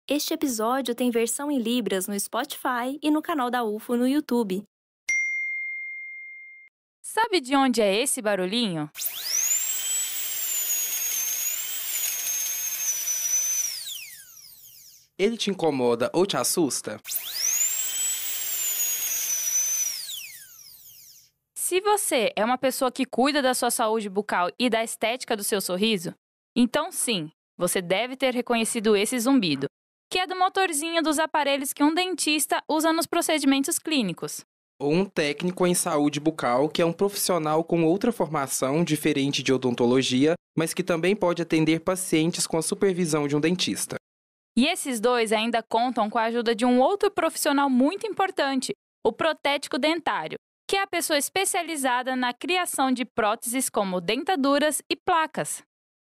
Este episódio tem versão em Libras no Spotify e no canal da UFO no YouTube. Sabe de onde é esse barulhinho? Ele te incomoda ou te assusta? Se você é uma pessoa que cuida da sua saúde bucal e da estética do seu sorriso, então sim, você deve ter reconhecido esse zumbido, que é do motorzinho dos aparelhos que um dentista usa nos procedimentos clínicos. Ou um técnico em saúde bucal, que é um profissional com outra formação diferente de odontologia, mas que também pode atender pacientes com a supervisão de um dentista. E esses dois ainda contam com a ajuda de um outro profissional muito importante, o protético dentário, que é a pessoa especializada na criação de próteses como dentaduras e placas.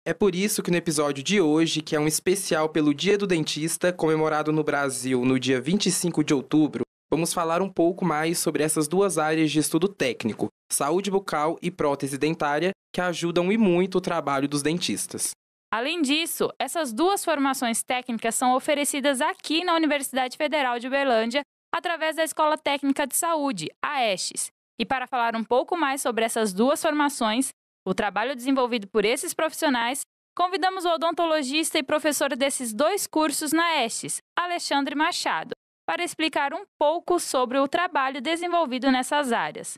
É por isso que no episódio de hoje, que é um especial pelo Dia do Dentista, comemorado no Brasil no dia 25 de outubro, vamos falar um pouco mais sobre essas duas áreas de estudo técnico, saúde bucal e prótese dentária, que ajudam e muito o trabalho dos dentistas. Além disso, essas duas formações técnicas são oferecidas aqui na Universidade Federal de Uberlândia através da Escola Técnica de Saúde, a ESTES. E para falar um pouco mais sobre essas duas formações, o trabalho desenvolvido por esses profissionais, convidamos o odontologista e professor desses dois cursos na ESTES, Alexandre Machado, para explicar um pouco sobre o trabalho desenvolvido nessas áreas.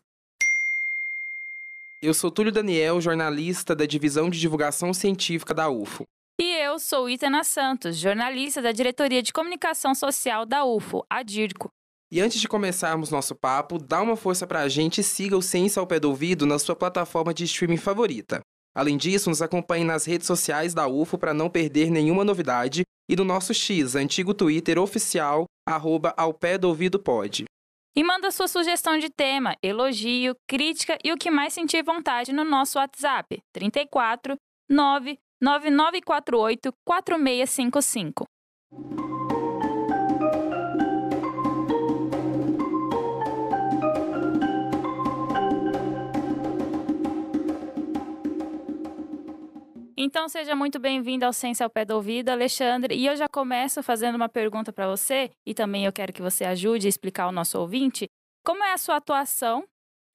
Eu sou Túlio Daniel, jornalista da Divisão de Divulgação Científica da UFO. E eu sou Itana Santos, jornalista da Diretoria de Comunicação Social da UFO, a DIRCO. E antes de começarmos nosso papo, dá uma força pra gente e siga o Ciência ao Pé do Ouvido na sua plataforma de streaming favorita. Além disso, nos acompanhe nas redes sociais da UFO para não perder nenhuma novidade e do nosso X, antigo Twitter oficial, @aopédoouvidopod. E manda sua sugestão de tema, elogio, crítica e o que mais sentir vontade no nosso WhatsApp, 34 99948 4655. Então, seja muito bem-vindo ao Ciência ao Pé do Ouvido, Alexandre. E eu já começo fazendo uma pergunta para você, e também eu quero que você ajude a explicar ao nosso ouvinte como é a sua atuação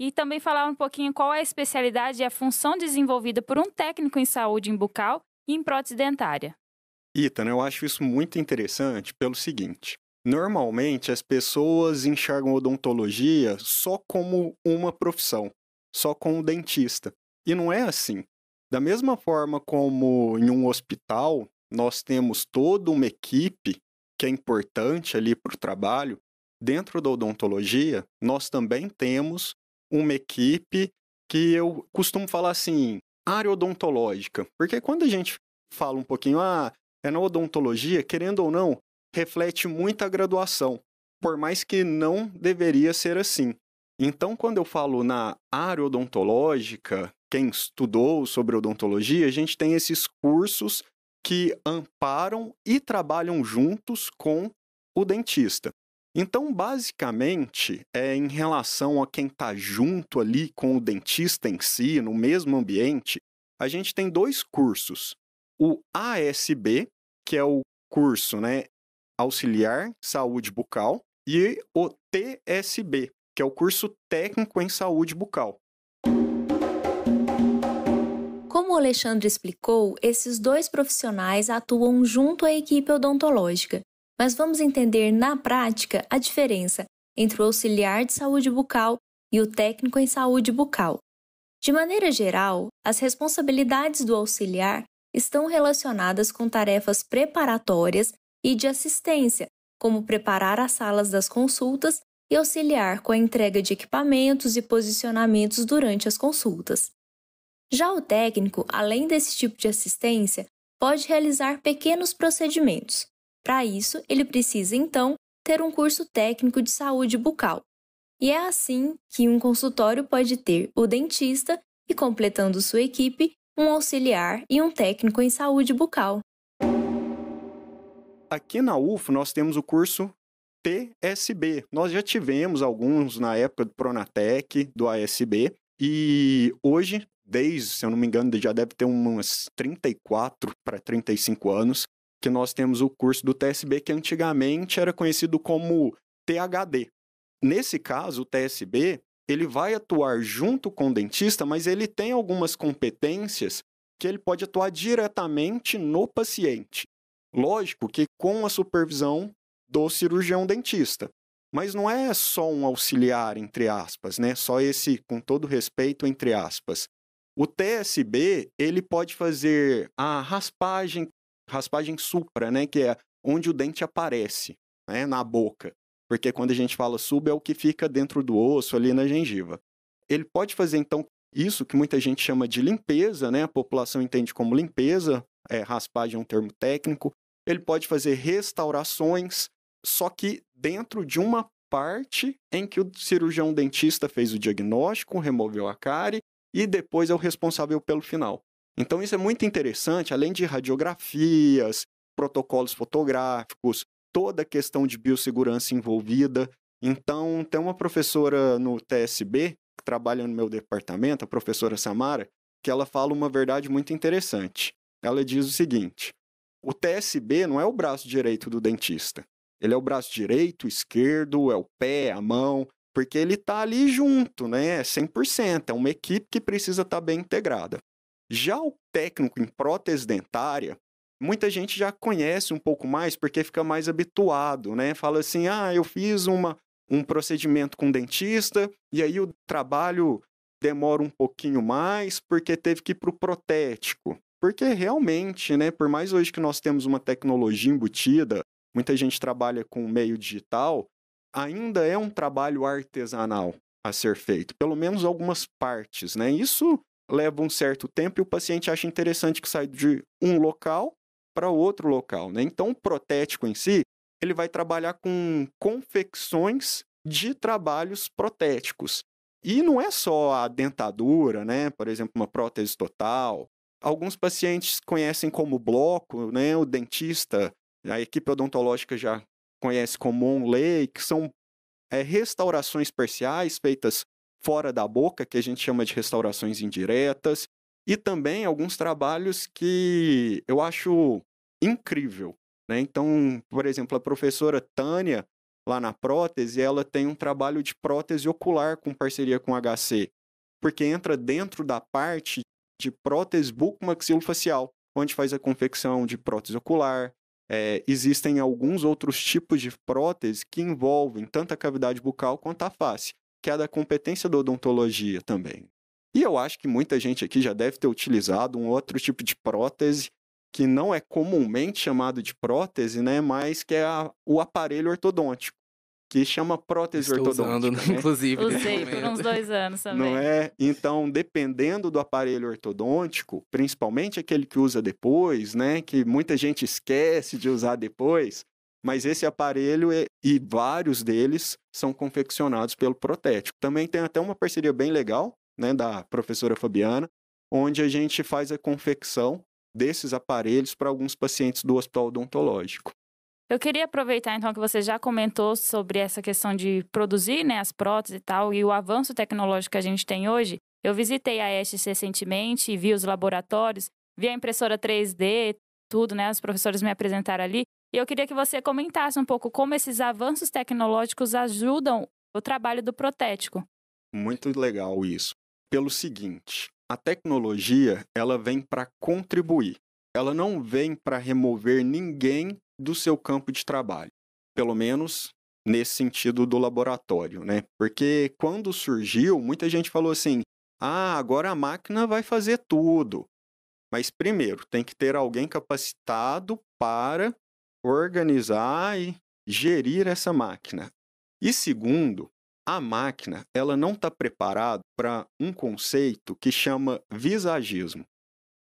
e também falar um pouquinho qual é a especialidade e a função desenvolvida por um técnico em saúde bucal e em prótese dentária. Ethan, eu acho isso muito interessante pelo seguinte. Normalmente, as pessoas enxergam odontologia só como uma profissão, só como dentista. E não é assim. Da mesma forma como em um hospital, nós temos toda uma equipe que é importante ali para o trabalho, dentro da odontologia, nós também temos uma equipe que eu costumo falar assim, área odontológica. Porque quando a gente fala um pouquinho, é na odontologia, querendo ou não, reflete muita graduação, por mais que não deveria ser assim. Então, quando eu falo na área odontológica, quem estudou sobre odontologia, a gente tem esses cursos que amparam e trabalham juntos com o dentista. Então, basicamente, em relação a quem está junto ali com o dentista em si, no mesmo ambiente, a gente tem dois cursos. O ASB, que é o curso, Auxiliar Saúde Bucal, e o TSB, que é o curso Técnico em Saúde Bucal. Como o Alexandre explicou, esses dois profissionais atuam junto à equipe odontológica, mas vamos entender na prática a diferença entre o auxiliar de saúde bucal e o técnico em saúde bucal. De maneira geral, as responsabilidades do auxiliar estão relacionadas com tarefas preparatórias e de assistência, como preparar as salas das consultas e auxiliar com a entrega de equipamentos e posicionamentos durante as consultas. Já o técnico, além desse tipo de assistência, pode realizar pequenos procedimentos. Para isso, ele precisa, então, ter um curso técnico de saúde bucal. E é assim que um consultório pode ter o dentista e, completando sua equipe, um auxiliar e um técnico em saúde bucal. Aqui na UFO, nós temos o curso TSB. Nós já tivemos alguns na época do Pronatec, do ASB, e hoje, se eu não me engano, já deve ter umas 34 para 35 anos, que nós temos o curso do TSB, que antigamente era conhecido como THD. Nesse caso, o TSB, ele vai atuar junto com o dentista, mas ele tem algumas competências que ele pode atuar diretamente no paciente. Lógico que com a supervisão do cirurgião dentista. Mas não é só um auxiliar, entre aspas, né? Só esse, com todo respeito, entre aspas. O TSB, ele pode fazer a raspagem supra, né? Que é onde o dente aparece, né? Na boca. Porque quando a gente fala sub, é o que fica dentro do osso, ali na gengiva. Ele pode fazer, então, isso que muita gente chama de limpeza, né? A população entende como limpeza, raspagem é um termo técnico. Ele pode fazer restaurações, só que dentro de uma parte em que o cirurgião dentista fez o diagnóstico, removeu a cárie e depois é o responsável pelo final. Então isso é muito interessante, além de radiografias, protocolos fotográficos, toda a questão de biossegurança envolvida. Então tem uma professora no TSB, que trabalha no meu departamento, a professora Samara, que ela fala uma verdade muito interessante. Ela diz o seguinte: o TSB não é o braço direito do dentista. Ele é o braço direito, esquerdo, é o pé, a mão, porque ele está ali junto, né? 100%. É uma equipe que precisa estar bem integrada. Já o técnico em prótese dentária, muita gente já conhece um pouco mais porque fica mais habituado, né? Fala assim, eu fiz um procedimento com dentista e aí o trabalho demora um pouquinho mais porque teve que ir para o protético. Porque realmente, né, por mais hoje que nós temos uma tecnologia embutida, muita gente trabalha com meio digital, ainda é um trabalho artesanal a ser feito, pelo menos algumas partes, né? Isso leva um certo tempo e o paciente acha interessante que saia de um local para outro local, né? Então, o protético em si, ele vai trabalhar com confecções de trabalhos protéticos. E não é só a dentadura, né? Por exemplo, uma prótese total. Alguns pacientes conhecem como bloco, né? O dentista, a equipe odontológica já conhece como onlay, que são restaurações parciais feitas fora da boca, que a gente chama de restaurações indiretas, e também alguns trabalhos que eu acho incrível, né? Então, por exemplo, a professora Tânia, lá na prótese, ela tem um trabalho de prótese ocular com parceria com HC, porque entra dentro da parte de prótese bucomaxilofacial, onde faz a confecção de prótese ocular. Existem alguns outros tipos de prótese que envolvem tanto a cavidade bucal quanto a face, que é da competência da odontologia também. E eu acho que muita gente aqui já deve ter utilizado um outro tipo de prótese que não é comumente chamado de prótese, né, mas que é o aparelho ortodôntico, que chama prótese ortodôntica. Usando, né? Inclusive. Usei por uns 2 anos também. Não é? Então, dependendo do aparelho ortodôntico, principalmente aquele que usa depois, né, que muita gente esquece de usar depois, mas esse aparelho e vários deles são confeccionados pelo Protético. Também tem até uma parceria bem legal, né, da professora Fabiana, onde a gente faz a confecção desses aparelhos para alguns pacientes do hospital odontológico. Eu queria aproveitar, então, que você já comentou sobre essa questão de produzir, né, as próteses e tal, e o avanço tecnológico que a gente tem hoje. Eu visitei a Estes recentemente, vi os laboratórios, vi a impressora 3D, tudo, né, os professores me apresentaram ali. E eu queria que você comentasse um pouco como esses avanços tecnológicos ajudam o trabalho do protético. Muito legal isso. Pelo seguinte, a tecnologia, ela vem para contribuir. Ela não vem para remover ninguém do seu campo de trabalho, pelo menos nesse sentido do laboratório, né? Porque quando surgiu, muita gente falou assim, agora a máquina vai fazer tudo. Mas primeiro, tem que ter alguém capacitado para organizar e gerir essa máquina. E segundo, a máquina, ela não está preparada para um conceito que chama visagismo.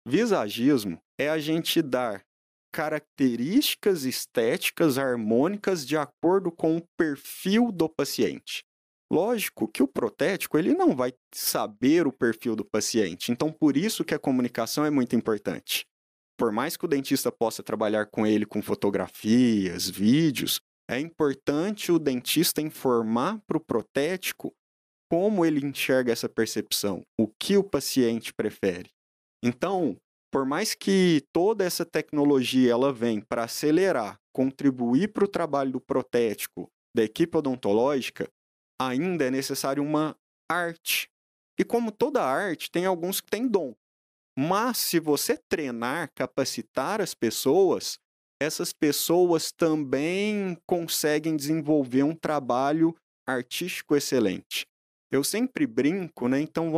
Visagismo é a gente dar características estéticas harmônicas de acordo com o perfil do paciente. Lógico que o protético ele não vai saber o perfil do paciente, então por isso que a comunicação é muito importante. Por mais que o dentista possa trabalhar com ele com fotografias, vídeos, é importante o dentista informar para o protético como ele enxerga essa percepção, o que o paciente prefere. Então, Por mais que toda essa tecnologia ela vem para acelerar, contribuir para o trabalho do protético da equipe odontológica, ainda é necessário uma arte. E como toda arte, tem alguns que têm dom. Mas se você treinar, capacitar as pessoas, essas pessoas também conseguem desenvolver um trabalho artístico excelente. Eu sempre brinco, né? Então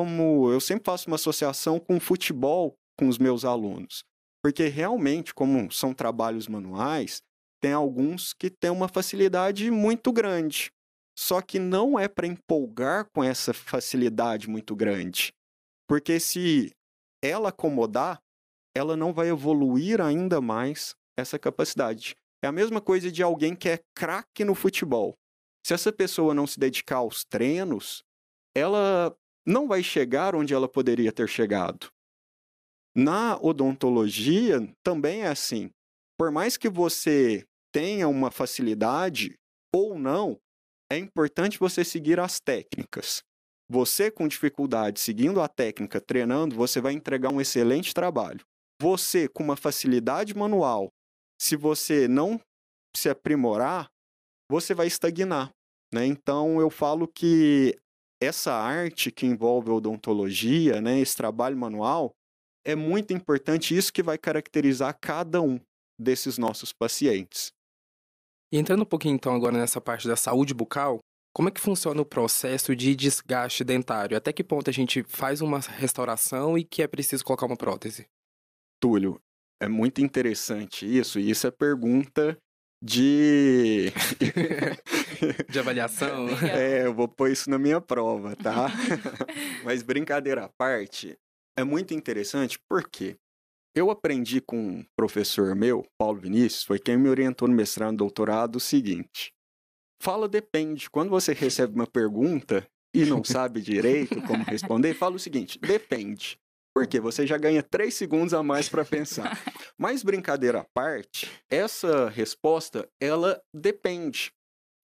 eu sempre faço uma associação com o futebol com os meus alunos. Porque realmente, como são trabalhos manuais, tem alguns que têm uma facilidade muito grande. Só que não é para empolgar com essa facilidade muito grande. Porque se ela acomodar, ela não vai evoluir ainda mais essa capacidade. É a mesma coisa de alguém que é craque no futebol. Se essa pessoa não se dedicar aos treinos, ela não vai chegar onde ela poderia ter chegado. Na odontologia, também é assim. Por mais que você tenha uma facilidade ou não, é importante você seguir as técnicas. Você, com dificuldade, seguindo a técnica, treinando, você vai entregar um excelente trabalho. Você, com uma facilidade manual, se você não se aprimorar, você vai estagnar, né? Então, eu falo que essa arte que envolve a odontologia, né, esse trabalho manual, é muito importante, isso que vai caracterizar cada um desses nossos pacientes. E entrando um pouquinho então agora nessa parte da saúde bucal, como é que funciona o processo de desgaste dentário? Até que ponto a gente faz uma restauração e que é preciso colocar uma prótese? Túlio, é muito interessante isso, e isso é pergunta de... De avaliação? Eu vou pôr isso na minha prova, tá? Mas brincadeira à parte, é muito interessante porque eu aprendi com um professor meu, Paulo Vinícius, foi quem me orientou no mestrado e doutorado, o seguinte: fala depende. Quando você recebe uma pergunta e não sabe direito como responder, fala o seguinte: depende. Porque você já ganha 3 segundos a mais para pensar. Mas brincadeira à parte, essa resposta, ela depende.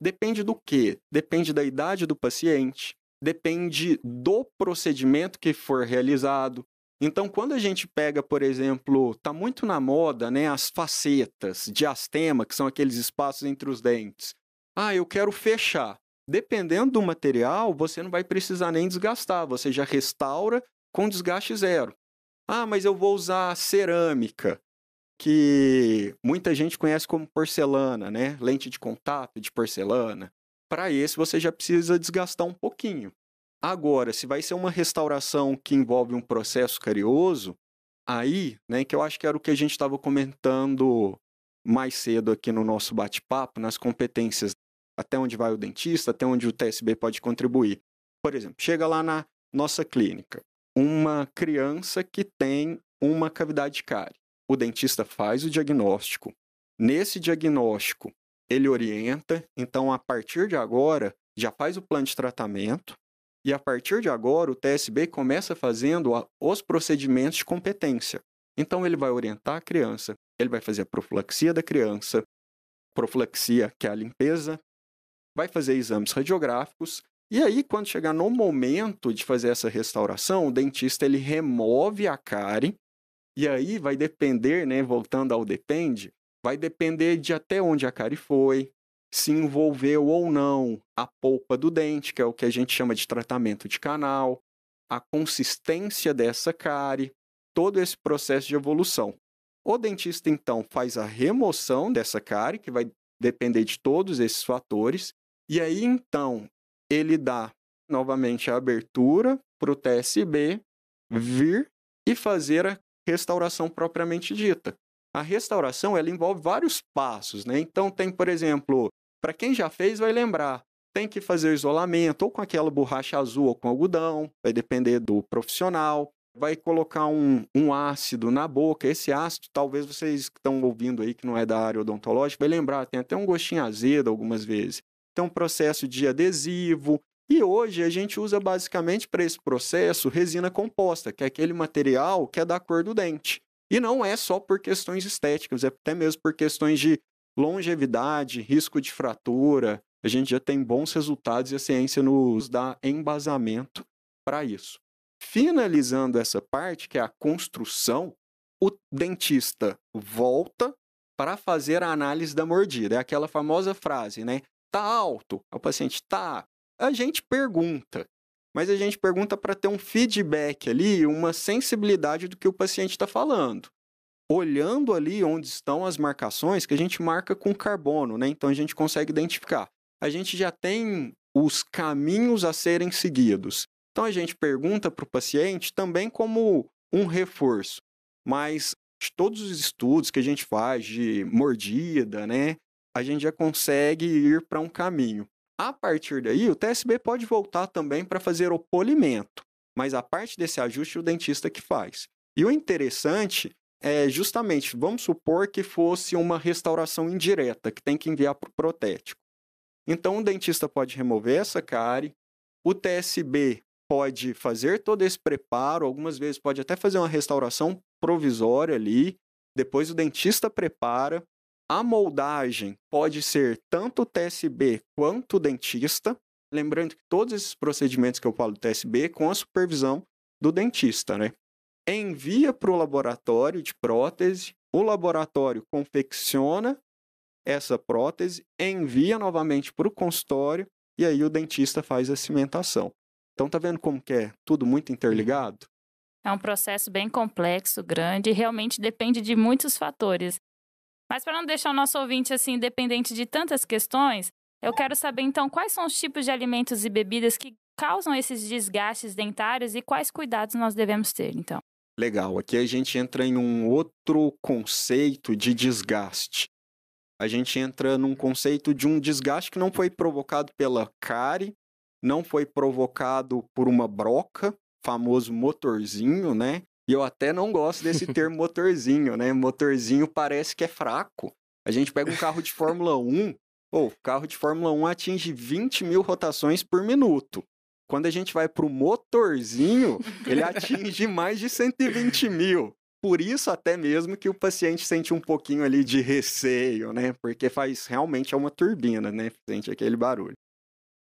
Depende do quê? Depende da idade do paciente, depende do procedimento que for realizado. Então, quando a gente pega, por exemplo, está muito na moda, né, as facetas, diastema, que são aqueles espaços entre os dentes. Eu quero fechar. Dependendo do material, você não vai precisar nem desgastar, você já restaura com desgaste zero. Mas eu vou usar cerâmica, que muita gente conhece como porcelana, né? Lente de contato de porcelana. Para esse, você já precisa desgastar um pouquinho. Agora, se vai ser uma restauração que envolve um processo carioso, aí, né, que eu acho que era o que a gente estava comentando mais cedo aqui no nosso bate-papo, nas competências, até onde vai o dentista, até onde o TSB pode contribuir. Por exemplo, chega lá na nossa clínica, uma criança que tem uma cavidade de cárie. O dentista faz o diagnóstico. Nesse diagnóstico, ele orienta. Então, a partir de agora, já faz o plano de tratamento. E a partir de agora, o TSB começa fazendo os procedimentos de competência. Então, ele vai orientar a criança. Ele vai fazer a profilaxia da criança. Profilaxia, que é a limpeza. Vai fazer exames radiográficos. E aí, quando chegar no momento de fazer essa restauração, o dentista ele remove a cárie. E aí vai depender, né, voltando ao depende, vai depender de até onde a cárie foi, se envolveu ou não a polpa do dente, que é o que a gente chama de tratamento de canal, a consistência dessa cárie, todo esse processo de evolução. O dentista, então, faz a remoção dessa cárie, que vai depender de todos esses fatores, e aí, então, ele dá novamente a abertura para o TSB vir e fazer a restauração propriamente dita. A restauração, ela envolve vários passos, né? Então, tem, por exemplo, para quem já fez, vai lembrar, tem que fazer o isolamento, ou com aquela borracha azul ou com algodão, vai depender do profissional, vai colocar um ácido na boca. Esse ácido, talvez vocês que estão ouvindo aí, que não é da área odontológica, vai lembrar, tem até um gostinho azedo algumas vezes. Tem um processo de adesivo, e hoje a gente usa basicamente para esse processo resina composta, que é aquele material que é da cor do dente. E não é só por questões estéticas, é até mesmo por questões de longevidade, risco de fratura. A gente já tem bons resultados e a ciência nos dá embasamento para isso. Finalizando essa parte, que é a construção, o dentista volta para fazer a análise da mordida. É aquela famosa frase, né? Tá alto? O paciente tá. A gente pergunta, mas a gente pergunta para ter um feedback ali, uma sensibilidade do que o paciente está falando. Olhando ali onde estão as marcações, que a gente marca com carbono, né? Então a gente consegue identificar. A gente já tem os caminhos a serem seguidos. Então a gente pergunta para o paciente também como um reforço, mas de todos os estudos que a gente faz de mordida, né, a gente já consegue ir para um caminho. A partir daí, o TSB pode voltar também para fazer o polimento, mas a parte desse ajuste é o dentista que faz. E o interessante é justamente, vamos supor que fosse uma restauração indireta, que tem que enviar para o protético. Então, o dentista pode remover essa cárie, o TSB pode fazer todo esse preparo, algumas vezes pode até fazer uma restauração provisória ali, depois o dentista prepara. A moldagem pode ser tanto o TSB quanto o dentista, lembrando que todos esses procedimentos que eu falo do TSB com a supervisão do dentista, né? Envia para o laboratório de prótese, o laboratório confecciona essa prótese, envia novamente para o consultório e aí o dentista faz a cimentação. Então, tá vendo como que é tudo muito interligado? É um processo bem complexo, grande e realmente depende de muitos fatores. Mas para não deixar o nosso ouvinte assim dependente de tantas questões, eu quero saber então quais são os tipos de alimentos e bebidas que causam esses desgastes dentários e quais cuidados nós devemos ter, então. Legal, aqui a gente entra em um outro conceito de desgaste. A gente entra num conceito de um desgaste que não foi provocado pela cárie, não foi provocado por uma broca, famoso motorzinho, né? E eu até não gosto desse termo motorzinho, né? Motorzinho parece que é fraco. A gente pega um carro de Fórmula 1, o carro de Fórmula 1 atinge 20 mil rotações por minuto. Quando a gente vai para o motorzinho, ele atinge mais de 120 mil. Por isso até mesmo que o paciente sente um pouquinho ali de receio, né? Porque realmente é uma turbina, né? Sente aquele barulho.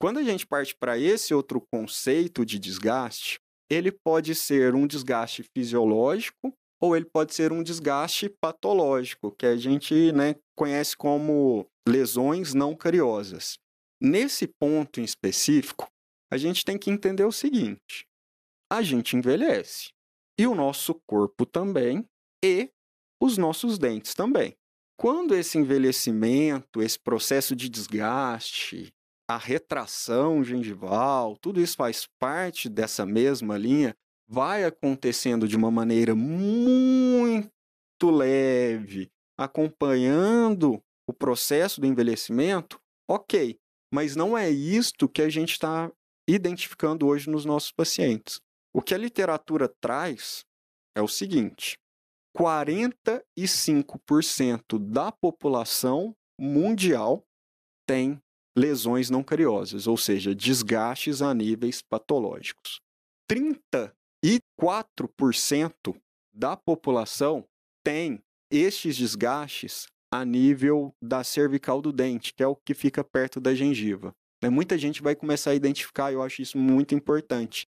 Quando a gente parte para esse outro conceito de desgaste, ele pode ser um desgaste fisiológico ou ele pode ser um desgaste patológico, que a gente, né, conhece como lesões não cariosas. Nesse ponto em específico, a gente tem que entender o seguinte: a gente envelhece e o nosso corpo também e os nossos dentes também. Quando esse envelhecimento, esse processo de desgaste, a retração gengival, tudo isso faz parte dessa mesma linha, vai acontecendo de uma maneira muito leve, acompanhando o processo do envelhecimento, ok, mas não é isto que a gente está identificando hoje nos nossos pacientes. O que a literatura traz é o seguinte: 45% da população mundial tem lesões não cariosas, ou seja, desgastes a níveis patológicos. 34% da população tem estes desgastes a nível da cervical do dente, que é o que fica perto da gengiva. Muita gente vai começar a identificar, e eu acho isso muito importante,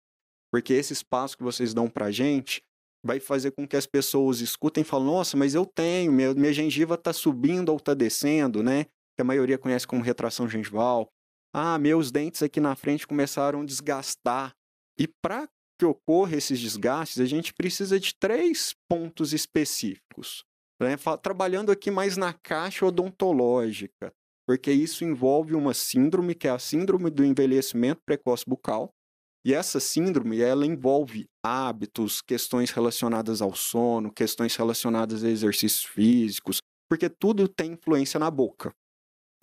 porque esse espaço que vocês dão para a gente vai fazer com que as pessoas escutem e falem: nossa, mas eu tenho, minha gengiva está subindo ou está descendo, né? Que a maioria conhece como retração gengival. Ah, meus dentes aqui na frente começaram a desgastar. E para que ocorra esses desgastes, a gente precisa de 3 pontos específicos, né? Trabalhando aqui mais na caixa odontológica, porque isso envolve uma síndrome, que é a síndrome do envelhecimento precoce bucal. E essa síndrome, ela envolve hábitos, questões relacionadas ao sono, questões relacionadas a exercícios físicos, porque tudo tem influência na boca.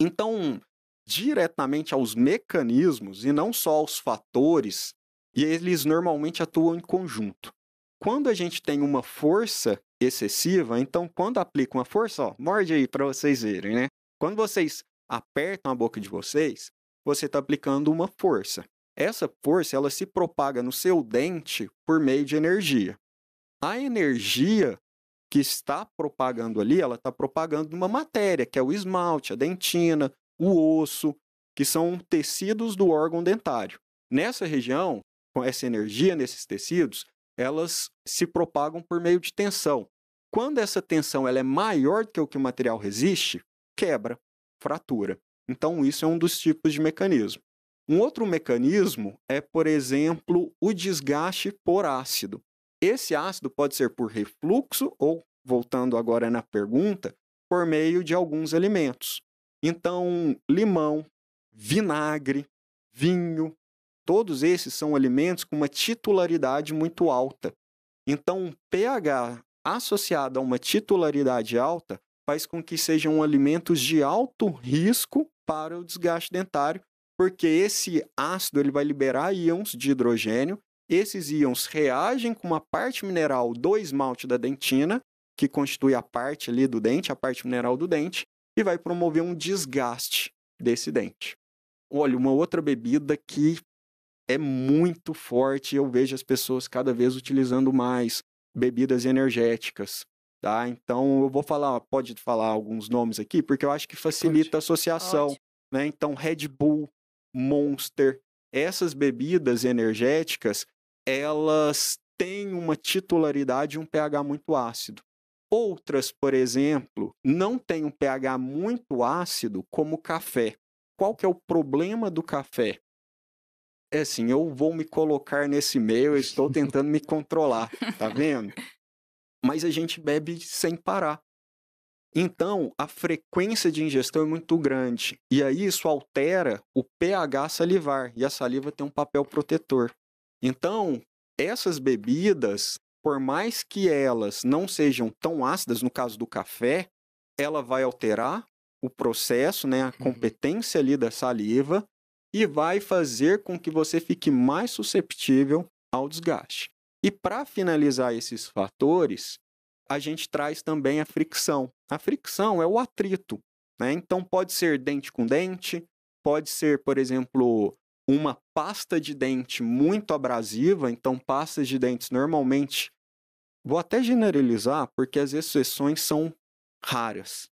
Então, diretamente aos mecanismos e não só aos fatores, e eles normalmente atuam em conjunto. Quando a gente tem uma força excessiva, então quando aplica uma força, ó, morde aí para vocês verem, né? Quando vocês apertam a boca de vocês, você está aplicando uma força. Essa força, ela se propaga no seu dente por meio de energia. A energia que está propagando ali, ela está propagando uma matéria, que é o esmalte, a dentina, o osso, que são tecidos do órgão dentário. Nessa região, com essa energia nesses tecidos, elas se propagam por meio de tensão. Quando essa tensão ela é maior do que o material resiste, quebra, fratura. Então, isso é um dos tipos de mecanismo. Um outro mecanismo é, por exemplo, o desgaste por ácido. Esse ácido pode ser por refluxo ou, voltando agora na pergunta, por meio de alguns alimentos. Então, limão, vinagre, vinho, todos esses são alimentos com uma titularidade muito alta. Então, um pH associado a uma titularidade alta faz com que sejam alimentos de alto risco para o desgaste dentário, porque esse ácido ele vai liberar íons de hidrogênio, esses íons reagem com uma parte mineral do esmalte da dentina, que constitui a parte ali do dente, a parte mineral do dente, e vai promover um desgaste desse dente. Olha, uma outra bebida que é muito forte, eu vejo as pessoas cada vez utilizando mais, bebidas energéticas, tá? Então, eu vou falar, pode falar alguns nomes aqui, porque eu acho que facilita a associação, né? Então, Red Bull, Monster, essas bebidas energéticas, elas têm uma titularidade e um pH muito ácido. Outras, por exemplo, não têm um pH muito ácido, como o café. Qual que é o problema do café? É assim, eu vou me colocar nesse meio, eu estou tentando me controlar, tá vendo? Mas a gente bebe sem parar. Então, a frequência de ingestão é muito grande. E aí isso altera o pH salivar. E a saliva tem um papel protetor. Então, essas bebidas, por mais que elas não sejam tão ácidas, no caso do café, ela vai alterar o processo, né, a competência ali da saliva, e vai fazer com que você fique mais suscetível ao desgaste. E para finalizar esses fatores, a gente traz também a fricção. A fricção é o atrito, né? Então pode ser dente com dente, pode ser, por exemplo, uma pasta de dente muito abrasiva. Então pastas de dentes normalmente, vou até generalizar porque as exceções são raras,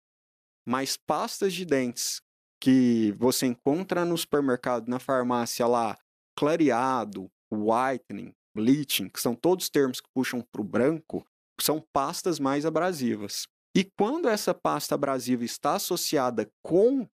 mas pastas de dentes que você encontra no supermercado, na farmácia lá, clareado, whitening, bleaching, que são todos termos que puxam para o branco, são pastas mais abrasivas. E quando essa pasta abrasiva está associada com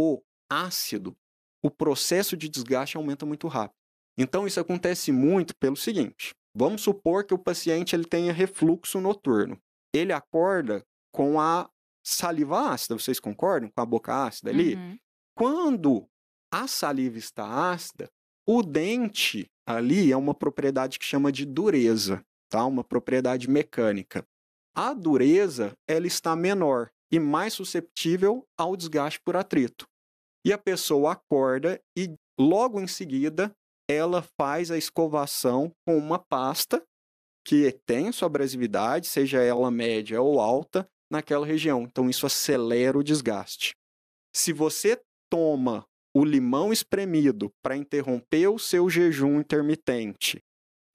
o ácido, o processo de desgaste aumenta muito rápido. Então isso acontece muito pelo seguinte: vamos supor que o paciente ele tenha refluxo noturno. Ele acorda com a saliva ácida, vocês concordam? Com a boca ácida ali? Uhum. Quando a saliva está ácida, o dente ali é uma propriedade que chama de dureza, tá? Uma propriedade mecânica. A dureza, ela está menor e mais susceptível ao desgaste por atrito. E a pessoa acorda e logo em seguida ela faz a escovação com uma pasta que tem sua abrasividade, seja ela média ou alta, naquela região. Então, isso acelera o desgaste. Se você toma o limão espremido para interromper o seu jejum intermitente,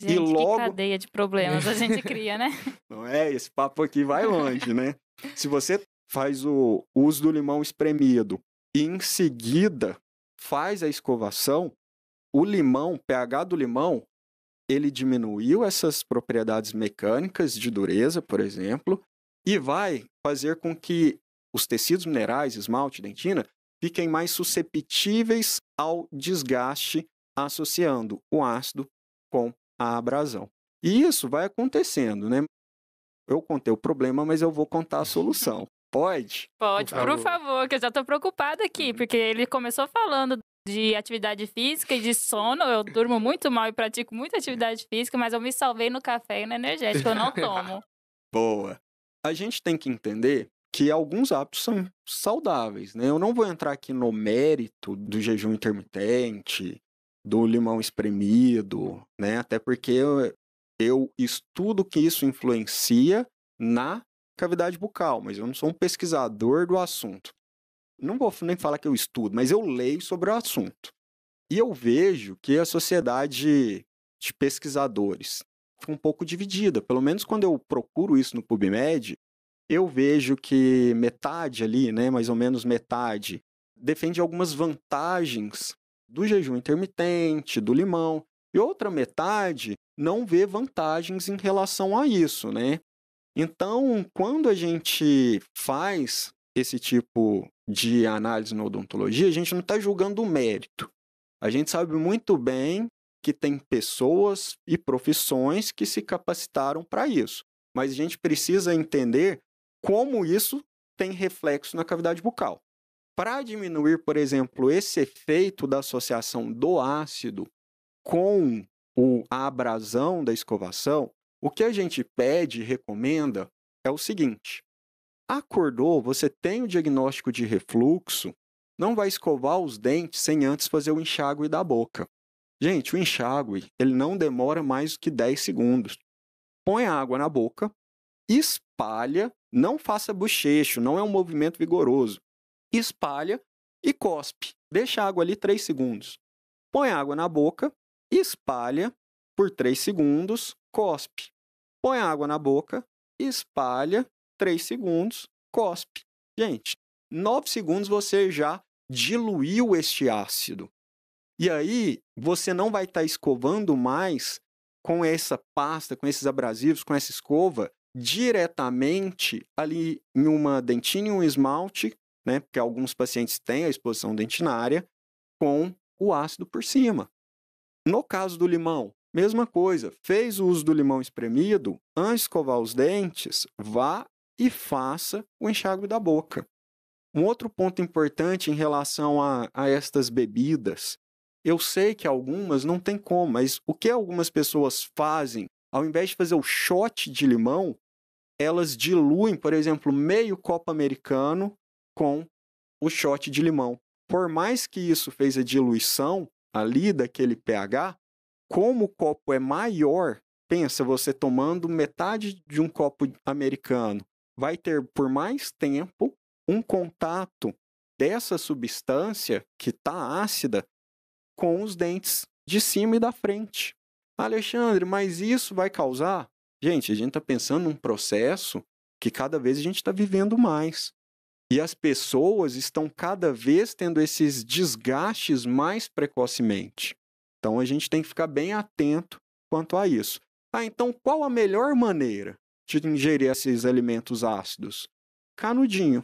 gente, e logo... que cadeia de problemas a gente cria, né? Não é? Esse papo aqui vai longe, né? Se você faz o uso do limão espremido e em seguida faz a escovação, o limão, o pH do limão, ele diminuiu essas propriedades mecânicas de dureza, por exemplo, e vai fazer com que os tecidos minerais, esmalte, dentina, fiquem mais susceptíveis ao desgaste associando o ácido com a abrasão. E isso vai acontecendo, né? Eu contei o problema, mas eu vou contar a solução. Pode? Pode, por favor, que eu já tô preocupada aqui, porque ele começou falando de atividade física e de sono. Eu durmo muito mal e pratico muita atividade física, mas eu me salvei no café e no energético, eu não tomo. Boa. A gente tem que entender que alguns hábitos são saudáveis, né? Eu não vou entrar aqui no mérito do jejum intermitente, do limão espremido, né? Até porque eu estudo que isso influencia na cavidade bucal, mas eu não sou um pesquisador do assunto. Não vou nem falar que eu estudo, mas eu leio sobre o assunto. E eu vejo que a sociedade de pesquisadores fica um pouco dividida. Pelo menos quando eu procuro isso no PubMed, eu vejo que metade ali, né, mais ou menos metade, defende algumas vantagens do jejum intermitente, do limão, e outra metade não vê vantagens em relação a isso, né? Então, quando a gente faz esse tipo de análise na odontologia, a gente não está julgando o mérito. A gente sabe muito bem que tem pessoas e profissões que se capacitaram para isso. Mas a gente precisa entender como isso tem reflexo na cavidade bucal. Para diminuir, por exemplo, esse efeito da associação do ácido com a abrasão da escovação, o que a gente pede e recomenda é o seguinte: acordou, você tem o diagnóstico de refluxo, não vai escovar os dentes sem antes fazer o enxágue da boca. Gente, o enxágue, ele não demora mais do que 10 segundos. Põe a água na boca, espalha, não faça bochecho, não é um movimento vigoroso. Espalha e cospe. Deixa a água ali 3 segundos. Põe a água na boca, espalha por 3 segundos, cospe. Põe a água na boca, espalha 3 segundos, cospe. Gente, 9 segundos você já diluiu este ácido. E aí, você não vai estar escovando mais com essa pasta, com esses abrasivos, com essa escova, diretamente ali em uma dentina e um esmalte, né? Porque alguns pacientes têm a exposição dentinária, com o ácido por cima. No caso do limão, mesma coisa. Fez o uso do limão espremido, antes de escovar os dentes, vá e faça o enxágue da boca. Um outro ponto importante em relação a estas bebidas, eu sei que algumas não tem como, mas o que algumas pessoas fazem, ao invés de fazer o shot de limão, elas diluem, por exemplo, meio copo americano com o shot de limão. Por mais que isso fez a diluição ali daquele pH, como o copo é maior, pensa você tomando metade de um copo americano, vai ter por mais tempo um contato dessa substância que está ácida com os dentes de cima e da frente. Alexandre, mas isso vai causar? Gente, a gente está pensando num processo que cada vez a gente está vivendo mais. E as pessoas estão cada vez tendo esses desgastes mais precocemente. Então, a gente tem que ficar bem atento quanto a isso. Então, qual a melhor maneira de ingerir esses alimentos ácidos? Canudinho.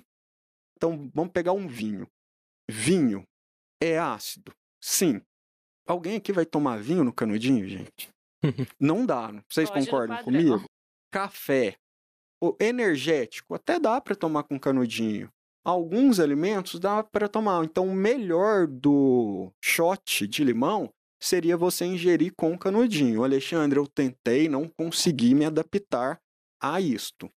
Então, vamos pegar um vinho. Vinho é ácido? Sim. Alguém aqui vai tomar vinho no canudinho, gente? Não dá. Vocês concordam comigo? Café. O energético até dá para tomar com canudinho. Alguns alimentos dá para tomar. Então, o melhor do shot de limão seria você ingerir com canudinho. Alexandre, eu tentei, não consegui me adaptar a isto.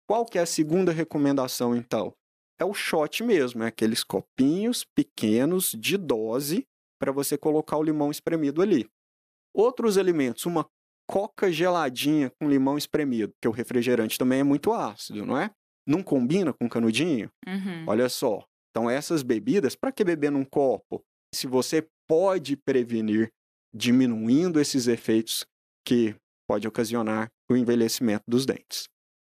Qual que é a segunda recomendação, então? É o shot mesmo, é aqueles copinhos pequenos de dose para você colocar o limão espremido ali. Outros alimentos, uma coca geladinha com limão espremido, porque o refrigerante também é muito ácido, não é? Não combina com canudinho? Olha só. Então, essas bebidas, para que beber num copo? Se você pode prevenir diminuindo esses efeitos que pode ocasionar o envelhecimento dos dentes.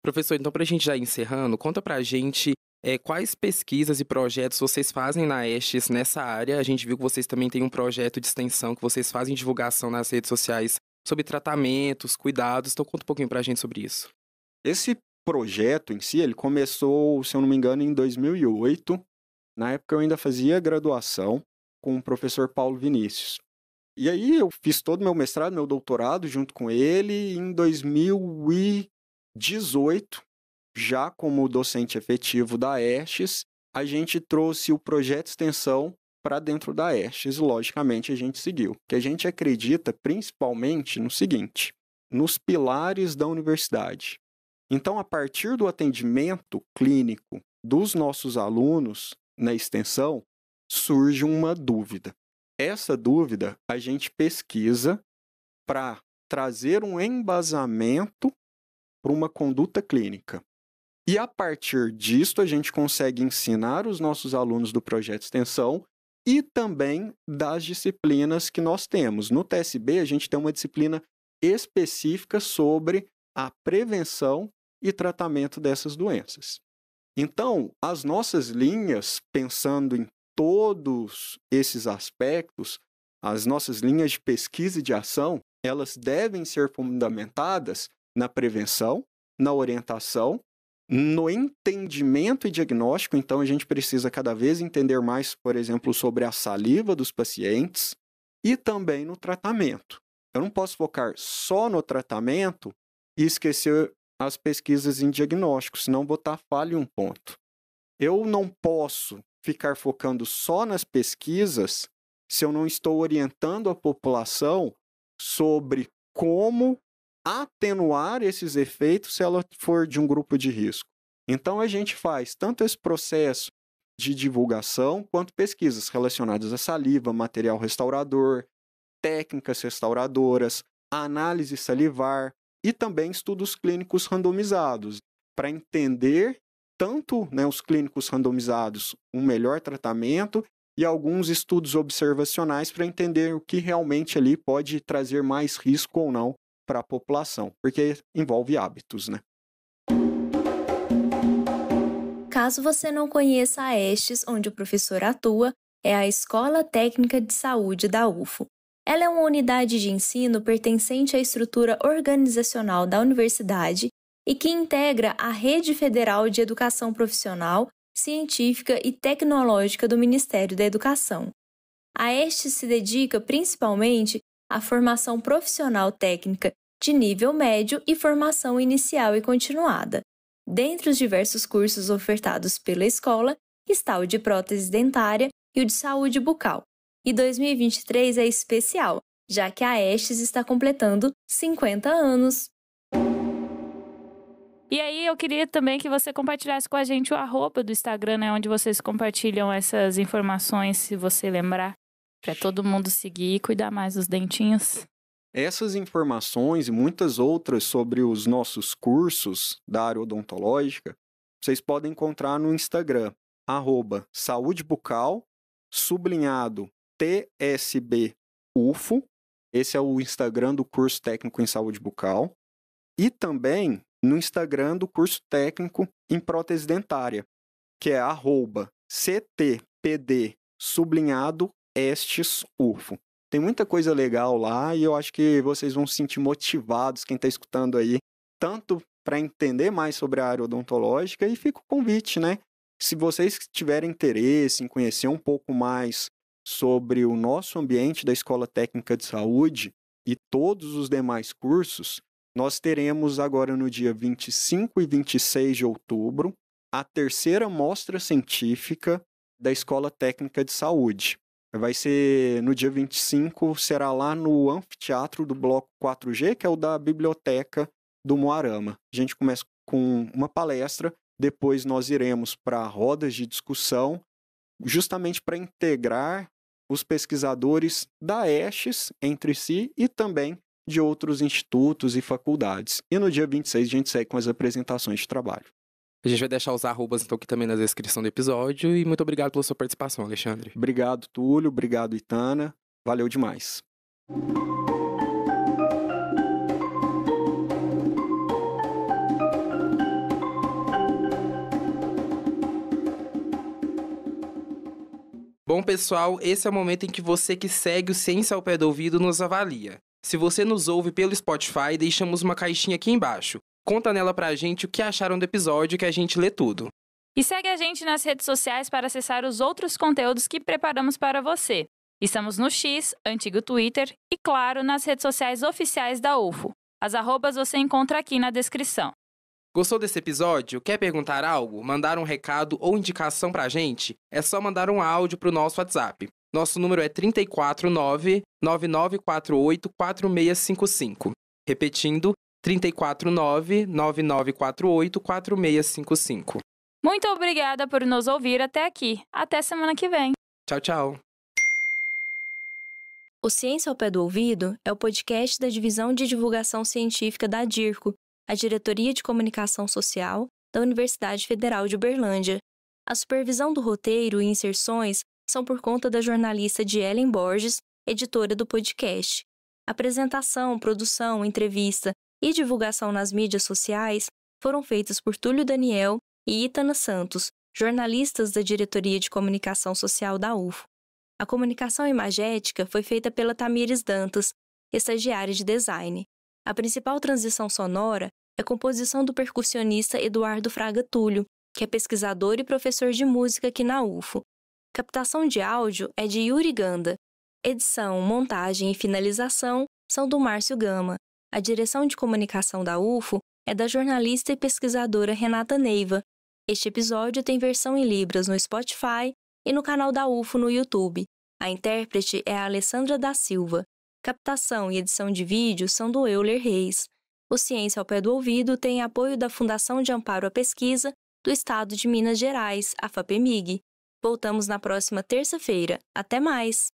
Professor, então, para a gente já ir encerrando, conta para a gente quais pesquisas e projetos vocês fazem na Estes nessa área. A gente viu que vocês também têm um projeto de extensão, que vocês fazem divulgação nas redes sociais sobre tratamentos, cuidados. Então, conta um pouquinho para a gente sobre isso. Esse projeto em si, ele começou, se eu não me engano, em 2008. Na época eu ainda fazia graduação com o professor Paulo Vinícius. E aí eu fiz todo o meu mestrado, meu doutorado junto com ele. Em 2018, já como docente efetivo da Estes, a gente trouxe o projeto de extensão para dentro da Estes. Logicamente, a gente seguiu. Que a gente acredita principalmente no seguinte, nos pilares da universidade. Então, a partir do atendimento clínico dos nossos alunos na extensão, surge uma dúvida. Essa dúvida a gente pesquisa para trazer um embasamento para uma conduta clínica. E a partir disso, a gente consegue ensinar os nossos alunos do projeto de extensão e também das disciplinas que nós temos. No TSB, a gente tem uma disciplina específica sobre a prevenção e tratamento dessas doenças. Então, as nossas linhas, pensando em todos esses aspectos, as nossas linhas de pesquisa e de ação, elas devem ser fundamentadas na prevenção, na orientação, no entendimento e diagnóstico. Então, a gente precisa cada vez entender mais, por exemplo, sobre a saliva dos pacientes e também no tratamento. Eu não posso focar só no tratamento e esquecer as pesquisas em diagnóstico, senão botar falha em um ponto. Eu não posso ficar focando só nas pesquisas se eu não estou orientando a população sobre como atenuar esses efeitos se ela for de um grupo de risco. Então, a gente faz tanto esse processo de divulgação quanto pesquisas relacionadas à saliva, material restaurador, técnicas restauradoras, análise salivar e também estudos clínicos randomizados, para entender tanto, os clínicos randomizados, um melhor tratamento e alguns estudos observacionais para entender o que realmente ali pode trazer mais risco ou não para a população, porque envolve hábitos, né? Caso você não conheça a ESTES, onde o professor atua, é a Escola Técnica de Saúde da UFO. Ela é uma unidade de ensino pertencente à estrutura organizacional da universidade e que integra a Rede Federal de Educação Profissional, Científica e Tecnológica do Ministério da Educação. A ESTES se dedica principalmente à formação profissional técnica de nível médio e formação inicial e continuada. Dentre os diversos cursos ofertados pela escola está o de prótese dentária e o de saúde bucal. E 2023 é especial, já que a ESTES está completando 50 anos. E aí eu queria também que você compartilhasse com a gente o @ do Instagram, né, onde vocês compartilham essas informações, se você lembrar, para todo mundo seguir e cuidar mais dos dentinhos. Essas informações e muitas outras sobre os nossos cursos da área odontológica, vocês podem encontrar no Instagram, @saudebucal, _TSB UFO. Esse é o Instagram do curso técnico em saúde bucal. E também no Instagram do curso técnico em prótese dentária, que é @CTPD_ESTES UFO. Tem muita coisa legal lá e eu acho que vocês vão se sentir motivados, quem está escutando aí, tanto para entender mais sobre a área odontológica, e fica o convite, né? Se vocês tiverem interesse em conhecer um pouco mais sobre o nosso ambiente da Escola Técnica de Saúde e todos os demais cursos, nós teremos agora no dia 25 e 26 de outubro a 3ª Mostra Científica da Escola Técnica de Saúde. Vai ser no dia 25, será lá no anfiteatro do Bloco 4G, que é o da Biblioteca do Moarama. A gente começa com uma palestra, depois nós iremos para rodas de discussão, justamente para integrar os pesquisadores da ESTES entre si e também de outros institutos e faculdades. E no dia 26 a gente segue com as apresentações de trabalho. A gente vai deixar os arrobas então aqui também na descrição do episódio, e muito obrigado pela sua participação, Alexandre. Obrigado, Túlio. Obrigado, Itana. Valeu demais. Bom, pessoal, esse é o momento em que você que segue o Ciência ao Pé do Ouvido nos avalia. Se você nos ouve pelo Spotify, deixamos uma caixinha aqui embaixo. Conta nela pra gente o que acharam do episódio, que a gente lê tudo. E segue a gente nas redes sociais para acessar os outros conteúdos que preparamos para você. Estamos no X, antigo Twitter, e claro, nas redes sociais oficiais da UFO. As arrobas você encontra aqui na descrição. Gostou desse episódio? Quer perguntar algo? Mandar um recado ou indicação pra gente? É só mandar um áudio pro nosso WhatsApp. Nosso número é 349-9948-4655. Repetindo, 349-9948-4655. Muito obrigada por nos ouvir até aqui. Até semana que vem. Tchau, tchau. O Ciência ao Pé do Ouvido é o podcast da Divisão de Divulgação Científica da DIRCO, a Diretoria de Comunicação Social da Universidade Federal de Uberlândia. A supervisão do roteiro e inserções são por conta da jornalista Ellen Borges, editora do podcast. Apresentação, produção, entrevista e divulgação nas mídias sociais foram feitas por Túlio Daniel e Itana Santos, jornalistas da Diretoria de Comunicação Social da UFO. A comunicação imagética foi feita pela Tamires Dantas, estagiária de design. A principal transição sonora é composição do percussionista Eduardo Fraga Túlio, que é pesquisador e professor de música aqui na UFO. Captação de áudio é de Yuri Ganda. Edição, montagem e finalização são do Márcio Gama. A direção de comunicação da UFO é da jornalista e pesquisadora Renata Neiva. Este episódio tem versão em Libras no Spotify e no canal da UFO no YouTube. A intérprete é a Alessandra da Silva. Captação e edição de vídeo são do Euler Reis. O Ciência ao Pé do Ouvido tem apoio da Fundação de Amparo à Pesquisa do Estado de Minas Gerais, a FAPEMIG. Voltamos na próxima terça-feira. Até mais!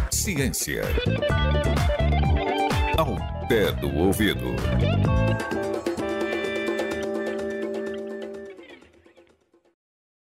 Ciência ao pé do ouvido.